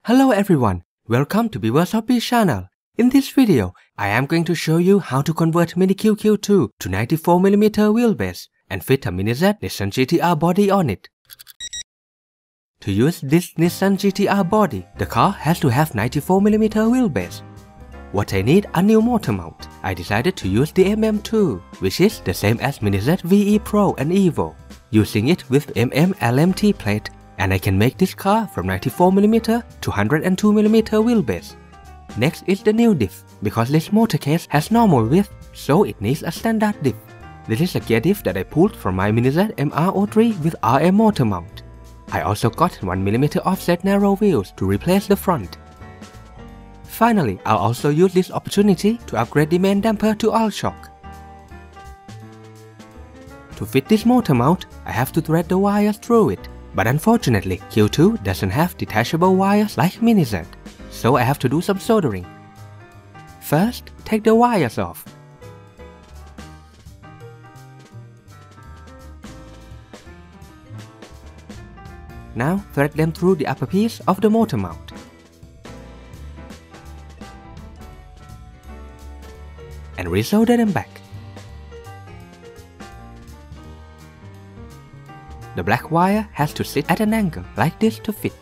Hello everyone, welcome to Sinohobby channel. In this video, I am going to show you how to convert Mini QQ2 to 94mm wheelbase and fit a MiniZ Nissan GT-R body on it. To use this Nissan GT-R body, the car has to have 94mm wheelbase. What I need a new motor mount. I decided to use the MM2, which is the same as MiniZ VE Pro and Evo, using it with LMT plate, and I can make this car from 94mm to 102mm wheelbase. Next is the new diff, because this motor case has normal width, so it needs a standard diff. This is a gear diff that I pulled from my MiniZ MR03 with RM motor mount. I also got 1mm offset narrow wheels to replace the front. Finally, I'll also use this opportunity to upgrade the main damper to all shock. To fit this motor mount, I have to thread the wires through it, but unfortunately Q2 doesn't have detachable wires like MiniZ, so I have to do some soldering. First, take the wires off. Now thread them through the upper piece of the motor mount. And resolder them back. The black wire has to sit at an angle like this to fit.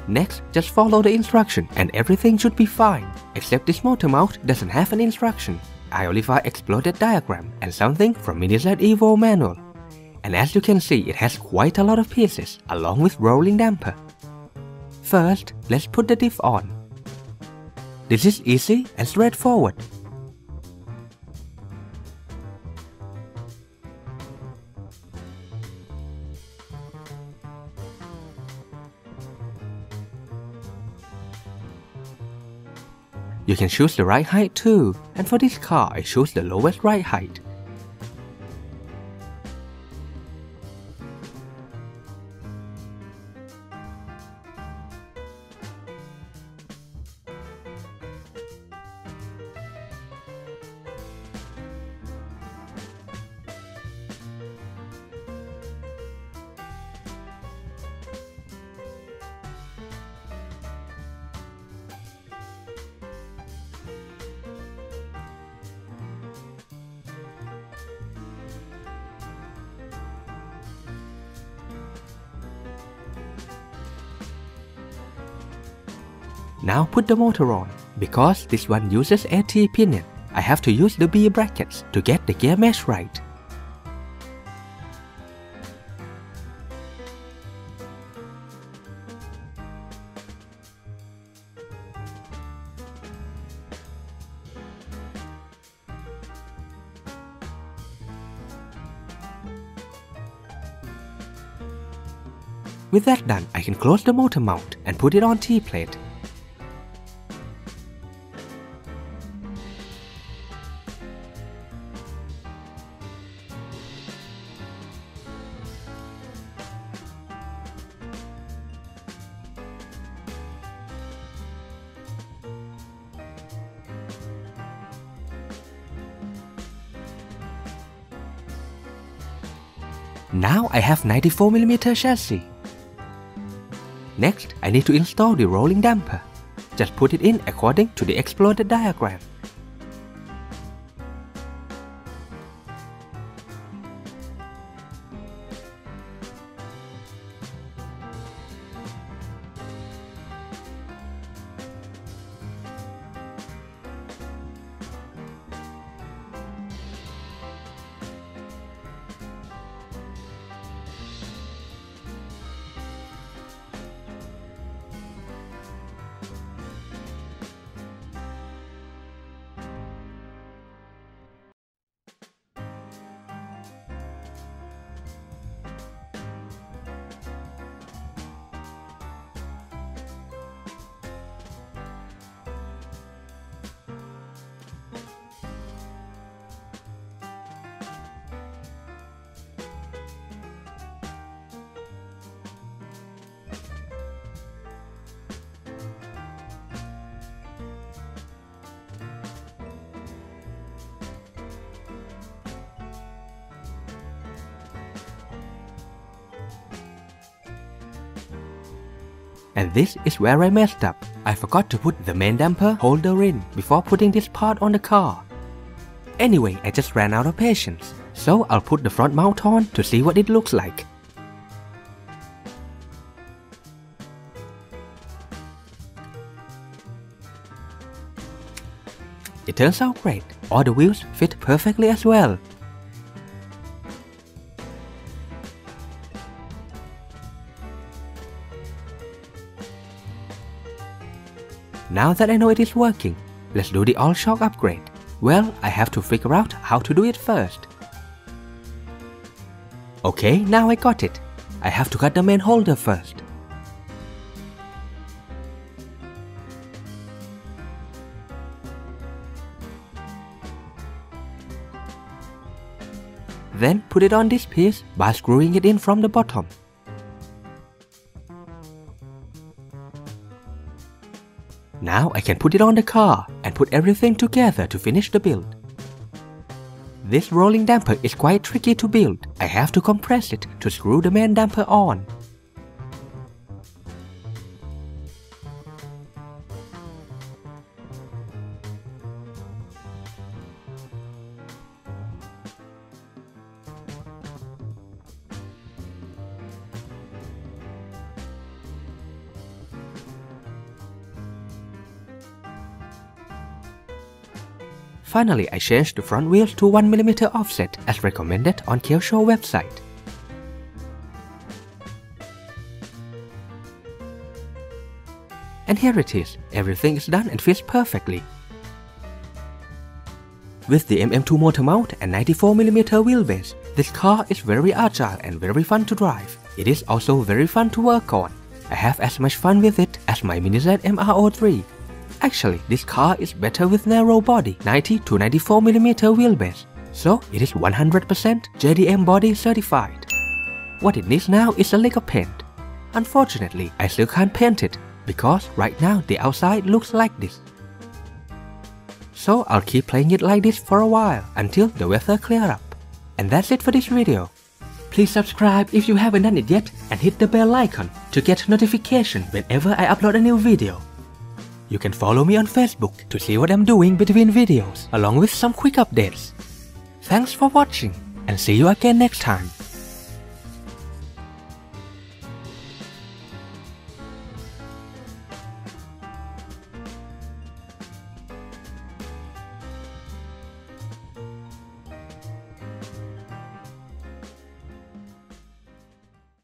Next, just follow the instruction and everything should be fine, except this motor mount doesn't have an instruction. I only found exploded diagram and something from MiniZ Evo manual. And as you can see, it has quite a lot of pieces, along with rolling damper. First, let's put the diff on. This is easy and straightforward. You can choose the right height too, and for this car I choose the lowest right height. Now put the motor on. Because this one uses AT pinion, I have to use the B brackets to get the gear mesh right. With that done, I can close the motor mount and put it on T-plate. Now I have 94mm chassis. Next, I need to install the rolling damper. Just put it in according to the exploded diagram. And this is where I messed up. I forgot to put the main damper holder in before putting this part on the car. Anyway, I just ran out of patience, so I'll put the front mount on to see what it looks like. It turns out great. All the wheels fit perfectly as well. Now that I know it is working, let's do the all-shock upgrade. Well, I have to figure out how to do it first. Okay, now I got it. I have to cut the main holder first. Then put it on this piece by screwing it in from the bottom. Now I can put it on the car and put everything together to finish the build. This rolling damper is quite tricky to build. I have to compress it to screw the main damper on. Finally, I changed the front wheels to 1mm offset as recommended on Kyosho website. And here it is, everything is done and fits perfectly. With the MM2 motor mount and 94mm wheelbase, this car is very agile and very fun to drive. It is also very fun to work on. I have as much fun with it as my Mini-Z MR3. Actually, this car is better with narrow body, 90 to 94mm wheelbase, so it is 100% JDM body certified. What it needs now is a lick of paint. Unfortunately, I still can't paint it, because right now the outside looks like this. So I'll keep playing it like this for a while, until the weather clears up. And that's it for this video. Please subscribe if you haven't done it yet, and hit the bell icon to get notification whenever I upload a new video. You can follow me on Facebook to see what I'm doing between videos, along with some quick updates. Thanks for watching, and see you again next time.